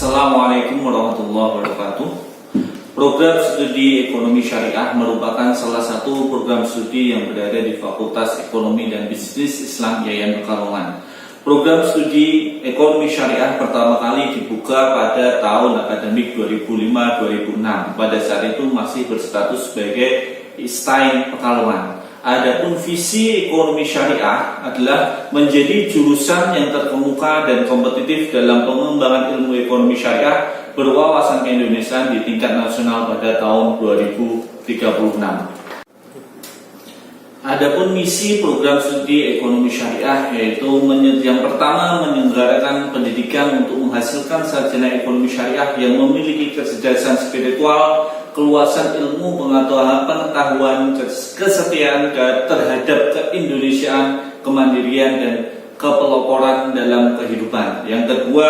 Assalamualaikum warahmatullahi wabarakatuh. Program studi ekonomi syariah merupakan salah satu program studi yang berada di Fakultas Ekonomi dan Bisnis Islam IAIN Pekalongan. Program studi ekonomi syariah pertama kali dibuka pada tahun akademik 2005-2006. Pada saat itu masih berstatus sebagai ISTAIN Pekalongan. Adapun visi ekonomi syariah adalah menjadi jurusan yang terkemuka dan kompetitif dalam pengembangan ilmu ekonomi syariah berwawasan keindonesiaan di tingkat nasional pada tahun 2036. Adapun misi program studi ekonomi syariah yaitu yang pertama menyelenggarakan pendidikan untuk menghasilkan sarjana ekonomi syariah yang memiliki kecerdasan spiritual, keluasan ilmu, pengetahuan, kesetiaan terhadap keindonesiaan, kemandirian dan kepeloporan dalam kehidupan. Yang kedua,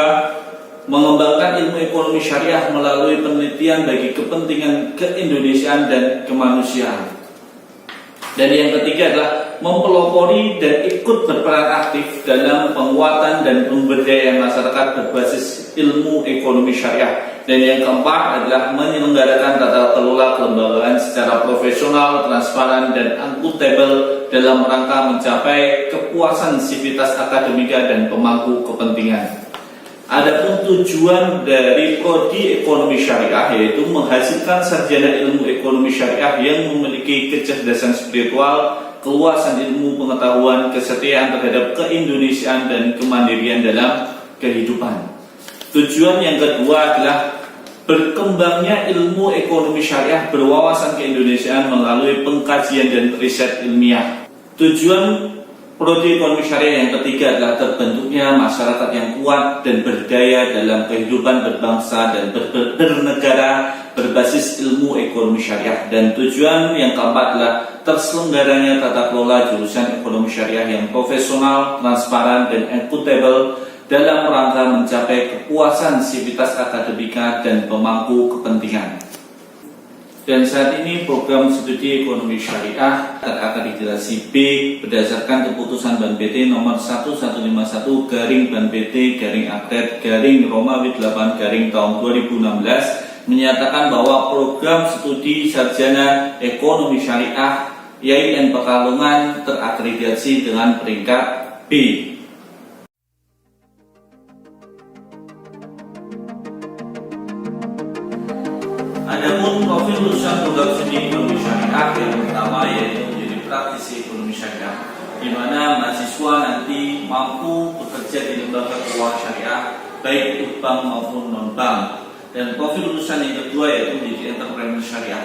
mengembangkan ilmu ekonomi syariah melalui penelitian bagi kepentingan keindonesiaan dan kemanusiaan. Dan yang ketiga adalah mempelopori dan ikut berperan aktif dalam penguatan dan pemberdayaan masyarakat berbasis ilmu ekonomi syariah. Dan yang keempat adalah menyelenggarakan tata kelola kelembagaan secara profesional, transparan, dan akuntabel dalam rangka mencapai kepuasan sivitas akademika dan pemangku kepentingan. Adapun tujuan dari prodi ekonomi syariah yaitu menghasilkan sarjana ilmu ekonomi syariah yang memiliki kecerdasan spiritual, keluasan ilmu, pengetahuan, kesetiaan terhadap keindonesiaan dan kemandirian dalam kehidupan. Tujuan yang kedua adalah berkembangnya ilmu ekonomi syariah berwawasan keindonesiaan melalui pengkajian dan riset ilmiah. Tujuan prodi ekonomi syariah yang ketiga adalah terbentuknya masyarakat yang kuat dan berdaya dalam kehidupan berbangsa dan bernegara berbasis ilmu ekonomi syariah. Dan tujuan yang keempat adalah terselenggaranya tata kelola jurusan ekonomi syariah yang profesional, transparan, dan akuntabel dalam rangka mencapai kepuasan sivitas akademika dan pemangku kepentingan. Dan saat ini program studi ekonomi syariah terakreditasi B berdasarkan keputusan Ban PT nomor 1151/Ban PT/Akred/Romawi 8 tahun 2016 menyatakan bahwa program studi sarjana ekonomi syariah IAIN Pekalongan terakreditasi dengan peringkat B. Adapun profil lulusan program studi ekonomi syariah yang pertama yaitu menjadi praktisi ekonomi syariah, di mana mahasiswa nanti mampu bekerja di lembaga keuangan syariah baik itu bank maupun non bank. Dan profil lulusan yang kedua yaitu menjadi entrepreneur syariah,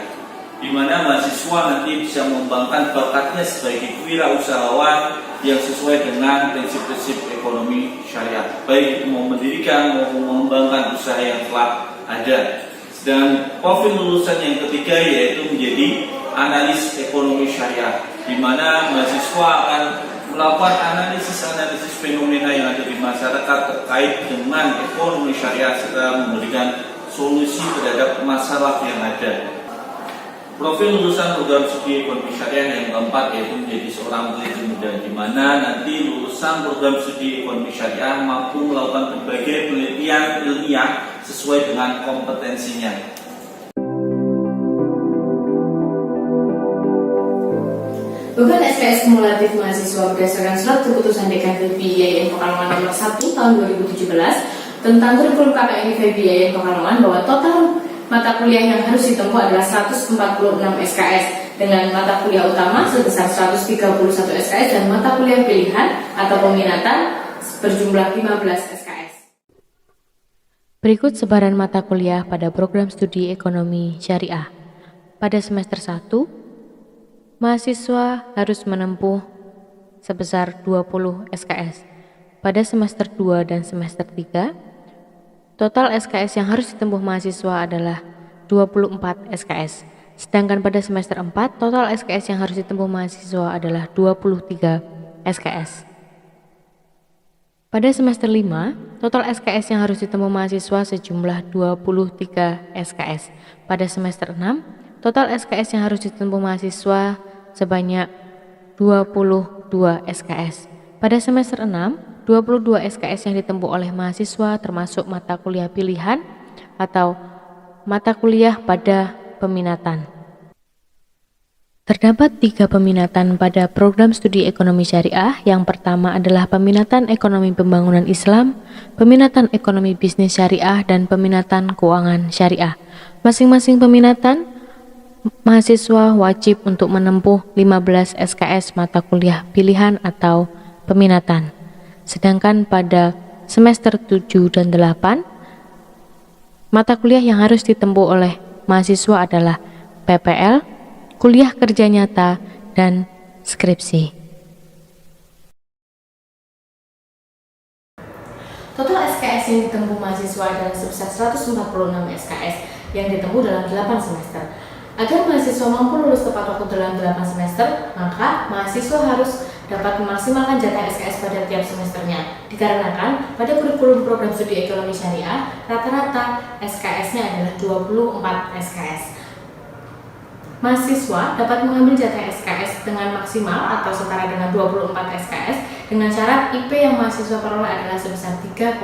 di mana mahasiswa nanti bisa mengembangkan bakatnya sebagai wirausahawan yang sesuai dengan prinsip-prinsip ekonomi syariah, baik itu mau mendirikan maupun mengembangkan usaha yang telah ada. Dan profil lulusan yang ketiga yaitu menjadi analis ekonomi syariah, di mana mahasiswa akan melakukan analisis fenomena yang ada di masyarakat terkait dengan ekonomi syariah serta memberikan solusi terhadap masalah yang ada. Profil lulusan program studi ekonomi syariah yang keempat yaitu menjadi seorang peneliti muda, di mana nanti lulusan program studi ekonomi syariah mampu melakukan berbagai penelitian ilmiah sesuai dengan kompetensinya. Beban SKS kumulatif mahasiswa berdasarkan surat keputusan Dekan FEB IAIN Pekalongan nomor 1 tahun 2017 tentang kurikulum KKN FEB IAIN Pekalongan bahwa total mata kuliah yang harus ditempuh adalah 146 SKS dengan mata kuliah utama sebesar 131 SKS dan mata kuliah pilihan atau peminatan berjumlah 15 SKS. Berikut sebaran mata kuliah pada program studi ekonomi syariah. Pada semester 1, mahasiswa harus menempuh sebesar 20 SKS. Pada semester 2 dan semester 3, total SKS yang harus ditempuh mahasiswa adalah 24 SKS. Sedangkan pada semester 4, total SKS yang harus ditempuh mahasiswa adalah 23 SKS. Pada semester 5, total SKS yang harus ditempuh mahasiswa sejumlah 23 SKS. Pada semester 6, total SKS yang harus ditempuh mahasiswa sebanyak 22 SKS. Pada semester 6, 22 SKS yang ditempuh oleh mahasiswa termasuk mata kuliah pilihan atau mata kuliah pada peminatan. Terdapat 3 peminatan pada program studi ekonomi syariah. Yang pertama adalah peminatan ekonomi pembangunan Islam, peminatan ekonomi bisnis syariah, dan peminatan keuangan syariah. Masing-masing peminatan, mahasiswa wajib untuk menempuh 15 SKS mata kuliah pilihan atau peminatan. Sedangkan pada semester 7 dan 8, mata kuliah yang harus ditempuh oleh mahasiswa adalah PPL, kuliah kerja nyata, dan skripsi. Total SKS yang ditempuh mahasiswa adalah sebesar 146 SKS yang ditempuh dalam 8 semester. Agar mahasiswa mampu lulus tepat waktu dalam 8 semester, maka mahasiswa harus dapat memaksimalkan jatah SKS pada tiap semesternya. Dikarenakan pada kurikulum program studi ekonomi syariah, rata-rata SKS-nya adalah 24 SKS. Mahasiswa dapat mengambil jatah SKS dengan maksimal atau setara dengan 24 SKS dengan syarat IP yang mahasiswa peroleh adalah sebesar 3,5.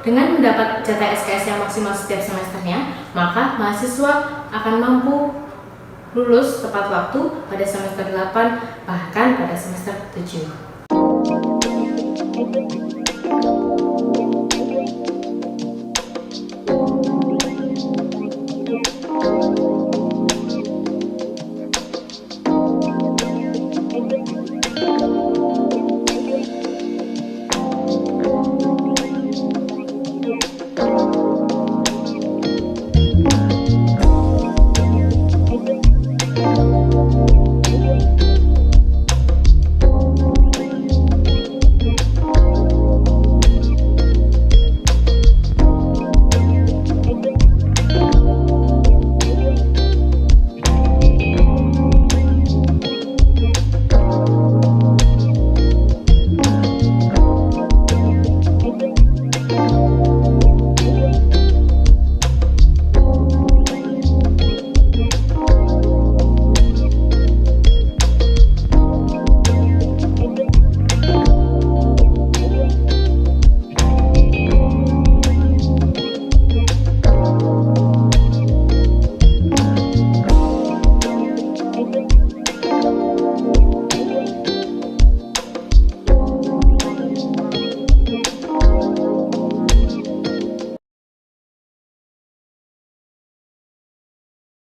Dengan mendapat jatah SKS yang maksimal setiap semesternya, maka mahasiswa akan mampu lulus tepat waktu pada semester 8 bahkan pada semester 7.